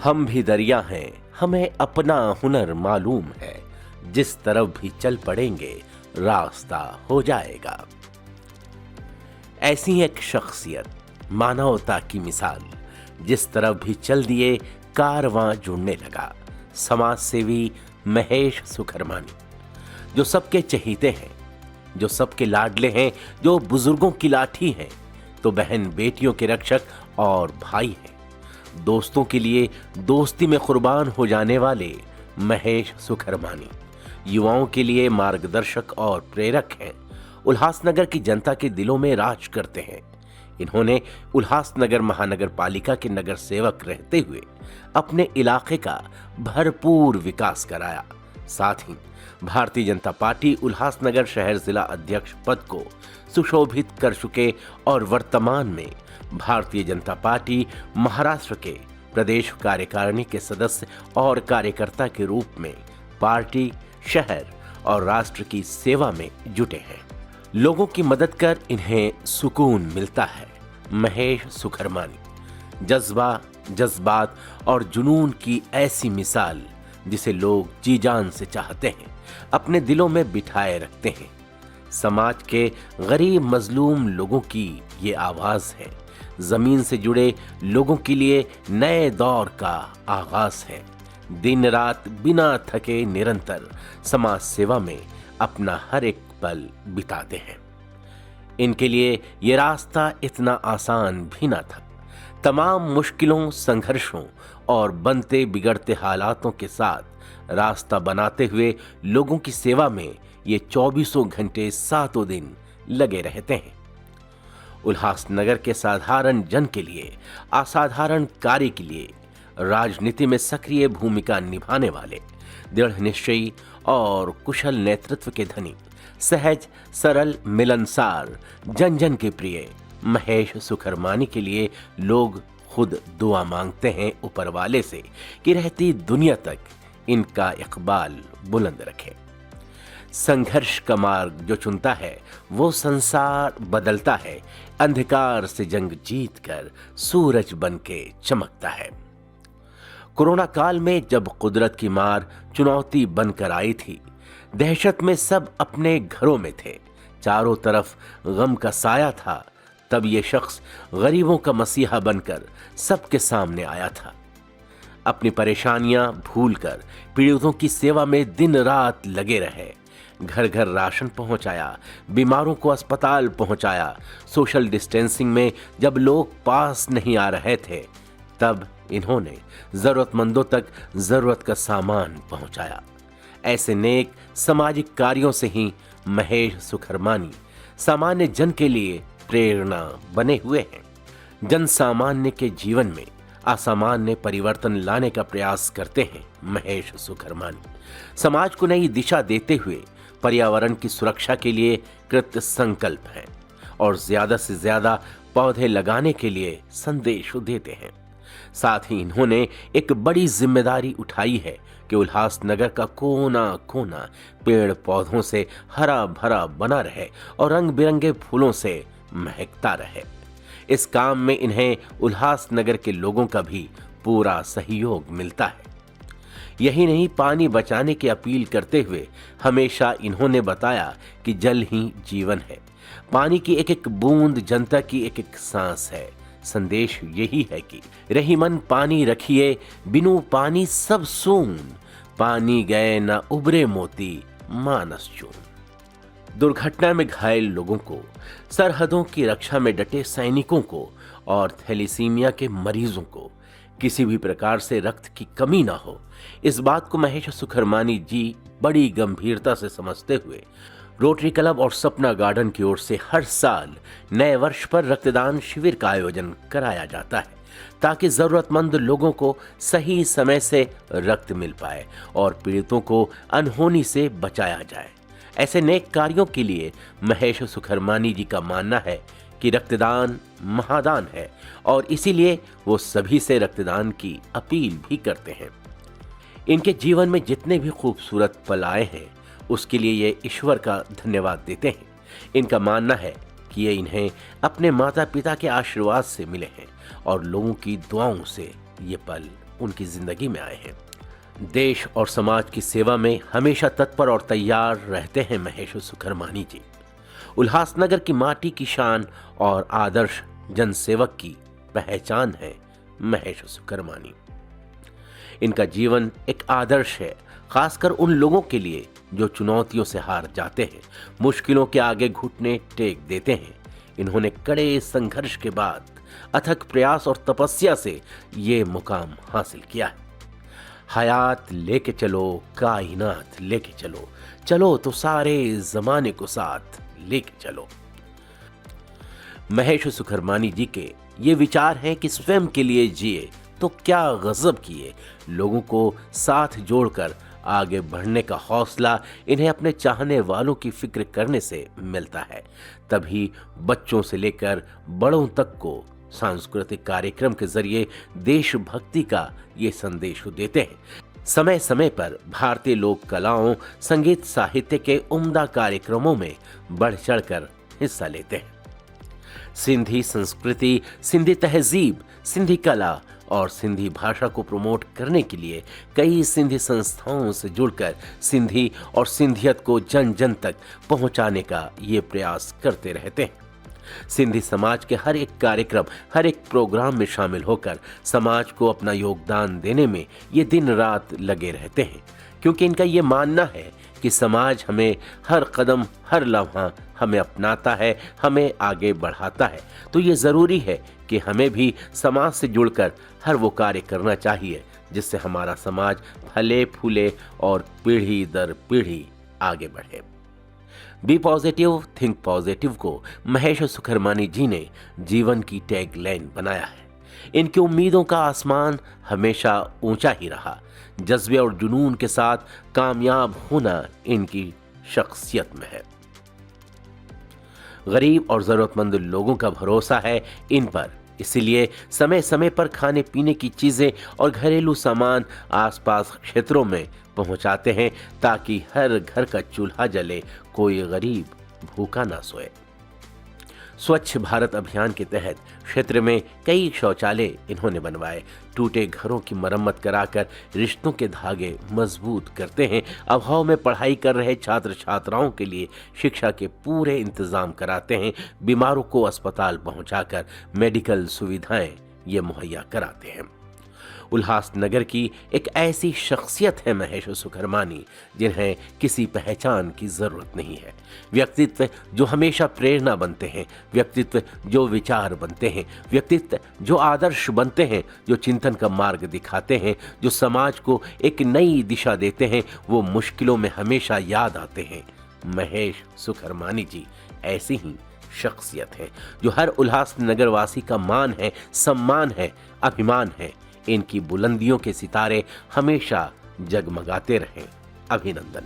हम भी दरिया हैं, हमें अपना हुनर मालूम है, जिस तरफ भी चल पड़ेंगे रास्ता हो जाएगा। ऐसी एक शख्सियत, मानवता की मिसाल, जिस तरफ भी चल दिए कारवां जुड़ने लगा। समाज सेवी महेश सुखरमानी, जो सबके चहीते हैं, जो सबके लाडले हैं, जो बुजुर्गों की लाठी हैं, तो बहन बेटियों के रक्षक और भाई हैं। दोस्तों के लिए दोस्ती में कुर्बान हो जाने वाले महेश सुखरमानी युवाओं के लिए मार्गदर्शक और प्रेरक हैं। उल्हासनगर की जनता के दिलों में राज करते हैं। इन्होंने उल्हासनगर महानगर पालिका के नगर सेवक रहते हुए अपने इलाके का भरपूर विकास कराया। साथ ही भारतीय जनता पार्टी उल्हासनगर शहर जिला अध्यक्ष पद को सुशोभित कर चुके और वर्तमान में भारतीय जनता पार्टी महाराष्ट्र के प्रदेश कार्यकारिणी के सदस्य और कार्यकर्ता के रूप में पार्टी, शहर और राष्ट्र की सेवा में जुटे हैं। लोगों की मदद कर इन्हें सुकून मिलता है। महेश सुखरमानी जज्बा, जज्बात और जुनून की ऐसी मिसाल जिसे लोग जी जान से चाहते हैं, अपने दिलों में बिठाए रखते हैं। समाज के गरीब मजलूम लोगों की ये आवाज है। जमीन से जुड़े लोगों के लिए नए दौर का आगाज है। दिन रात बिना थके निरंतर समाज सेवा में अपना हर एक पल बिताते हैं। इनके लिए ये रास्ता इतना आसान भी ना था। तमाम मुश्किलों, संघर्षों और बनते बिगड़ते हालातों के साथ रास्ता बनाते हुए लोगों की सेवा में ये 24 घंटे 7 दिन लगे रहते हैं। उल्हासनगर के साधारण जन के लिए, असाधारण कार्य के लिए राजनीति में सक्रिय भूमिका निभाने वाले, दृढ़ निश्चयी और कुशल नेतृत्व के धनी, सहज, सरल, मिलनसार, जन जन के प्रिय महेश सुखरमानी के लिए लोग खुद दुआ मांगते हैं ऊपर वाले से कि रहती दुनिया तक इनका इकबाल बुलंद रखे। संघर्ष का मार्ग जो चुनता है वो संसार बदलता है। अंधकार से जंग जीत कर सूरज बन के चमकता है। कोरोना काल में जब कुदरत की मार चुनौती बनकर आई थी, दहशत में सब अपने घरों में थे, चारों तरफ गम का साया था, तब ये शख्स गरीबों का मसीहा बनकर सबके सामने आया था। अपनी परेशानियां भूलकर पीड़ितों की सेवा में दिन रात लगे रहे। घर घर राशन पहुंचाया, बीमारों को अस्पताल पहुंचाया। सोशल डिस्टेंसिंग में जब लोग पास नहीं आ रहे थे, तब इन्होंने जरूरतमंदों तक जरूरत का सामान पहुंचाया। ऐसे नेक सामाजिक कार्यों से ही महेश सुखरमानी सामान्य जन के लिए प्रेरणा बने हुए हैं। जन सामान्य के जीवन में असामान्य परिवर्तन लाने का प्रयास करते हैं महेश सुखरमानी। समाज को नई दिशा देते हुए पर्यावरण की सुरक्षा के लिए कृत संकल्प हैं और ज्यादा से ज्यादा पौधे लगाने के लिए संदेश देते हैं। साथ ही इन्होंने एक बड़ी जिम्मेदारी उठाई है कि उल्हासनगर का कोना कोना पेड़ पौधों से हरा भरा बना रहे और रंग बिरंगे फूलों से महकता रहे। इस काम में इन्हें उल्हासनगर के लोगों का भी पूरा सहयोग मिलता है। यही नहीं, पानी बचाने की अपील करते हुए हमेशा इन्होंने बताया कि जल ही जीवन है। पानी की एक एक बूंद जनता की एक एक सांस है। संदेश यही है कि रहीमन पानी रखिए, बिनु पानी सब सून, पानी गए न उबरे मोती मानस चून। दुर्घटना में घायल लोगों को, सरहदों की रक्षा में डटे सैनिकों को और थैलीसीमिया के मरीजों को किसी भी प्रकार से रक्त की कमी ना हो, इस बात को महेश सुखरमानी जी बड़ी गंभीरता से समझते हुए रोटरी क्लब और सपना गार्डन की ओर से हर साल नए वर्ष पर रक्तदान शिविर का आयोजन कराया जाता है, ताकि जरूरतमंद लोगों को सही समय से रक्त मिल पाए और पीड़ितों को अनहोनी से बचाया जाए। ऐसे नेक कार्यों के लिए महेश सुखरमानी जी का मानना है कि रक्तदान महादान है और इसीलिए वो सभी से रक्तदान की अपील भी करते हैं। इनके जीवन में जितने भी खूबसूरत पल आए हैं, उसके लिए ये ईश्वर का धन्यवाद देते हैं। इनका मानना है कि ये इन्हें अपने माता पिता के आशीर्वाद से मिले हैं और लोगों की दुआओं से ये पल उनकी जिंदगी में आए हैं। देश और समाज की सेवा में हमेशा तत्पर और तैयार रहते हैं महेश सुखरमानी जी। उल्हासनगर की माटी की शान और आदर्श जनसेवक की पहचान है महेश सुखरमानी। इनका जीवन एक आदर्श है, खासकर उन लोगों के लिए जो चुनौतियों से हार जाते हैं, मुश्किलों के आगे घुटने टेक देते हैं। इन्होंने कड़े संघर्ष के बाद अथक प्रयास और तपस्या से ये मुकाम हासिल किया है। हयात लेके चलो, कायनात लेके चलो, चलो तो सारे जमाने को साथ लेके चलो। महेश सुखरमानी जी के ये विचार हैं कि स्वयं के लिए जिए तो क्या गजब किए। लोगों को साथ जोड़कर आगे बढ़ने का हौसला इन्हें अपने चाहने वालों की फिक्र करने से मिलता है। तभी बच्चों से लेकर बड़ों तक को सांस्कृतिक कार्यक्रम के जरिए देशभक्ति का ये संदेश देते हैं। समय समय पर भारतीय लोक कलाओं, संगीत, साहित्य के उम्दा कार्यक्रमों में बढ़ चढ़कर हिस्सा लेते हैं। सिंधी संस्कृति, सिंधी तहजीब, सिंधी कला और सिंधी भाषा को प्रमोट करने के लिए कई सिंधी संस्थाओं से जुड़कर सिंधी और सिंधियत को जन जन तक पहुंचाने का ये प्रयास करते रहते हैं। सिंधी समाज के हर एक कार्यक्रम, हर एक प्रोग्राम में शामिल होकर समाज को अपना योगदान देने में ये दिन रात लगे रहते हैं, क्योंकि इनका ये मानना है कि समाज हमें हर कदम, हर लम्हा हमें अपनाता है, हमें आगे बढ़ाता है। तो ये ज़रूरी है कि हमें भी समाज से जुड़कर हर वो कार्य करना चाहिए जिससे हमारा समाज फले फूले और पीढ़ी दर पीढ़ी आगे बढ़े। बी पॉजिटिव, थिंक पॉजिटिव को महेश सुखरमानी जी ने जीवन की टैग लाइन बनाया है। इनकी उम्मीदों का आसमान हमेशा ऊंचा ही रहा। जज्बे और जुनून के साथ कामयाब होना इनकी शख्सियत में है। गरीब और जरूरतमंद लोगों का भरोसा है इन पर, इसीलिए समय समय पर खाने पीने की चीजें और घरेलू सामान आसपास क्षेत्रों में पहुंचाते हैं ताकि हर घर का चूल्हा जले, कोई गरीब भूखा ना सोए। स्वच्छ भारत अभियान के तहत क्षेत्र में कई शौचालय इन्होंने बनवाए। टूटे घरों की मरम्मत कराकर रिश्तों के धागे मजबूत करते हैं। अभाव में पढ़ाई कर रहे छात्र छात्राओं के लिए शिक्षा के पूरे इंतजाम कराते हैं। बीमारों को अस्पताल पहुंचाकर मेडिकल सुविधाएं ये मुहैया कराते हैं। उल्हासनगर की एक ऐसी शख्सियत है महेश सुखरमानी जिन्हें किसी पहचान की जरूरत नहीं है। व्यक्तित्व जो हमेशा प्रेरणा बनते हैं, व्यक्तित्व जो विचार बनते हैं, व्यक्तित्व जो आदर्श बनते हैं, जो चिंतन का मार्ग दिखाते हैं, जो समाज को एक नई दिशा देते हैं, वो मुश्किलों में हमेशा याद आते हैं। महेश सुखरमानी जी ऐसी ही शख्सियत है जो हर उल्हासनगर वासी का मान है, सम्मान है, अभिमान है। इनकी बुलंदियों के सितारे हमेशा जगमगाते रहें। अभिनंदन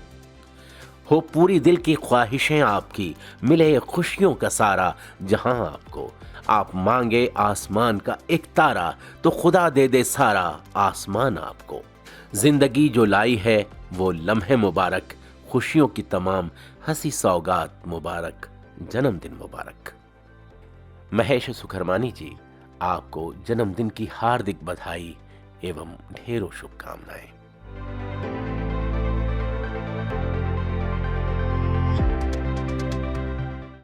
हो पूरी दिल की ख्वाहिशें आपकी, मिले खुशियों का सारा जहां आपको। आप मांगे आसमान का एक तारा तो खुदा दे दे सारा आसमान आपको। जिंदगी जो लाई है वो लम्हे मुबारक, खुशियों की तमाम हंसी सौगात मुबारक, जन्मदिन मुबारक। महेश सुखरमानी जी, आपको जन्मदिन की हार्दिक बधाई एवं ढेरों शुभकामनाएं।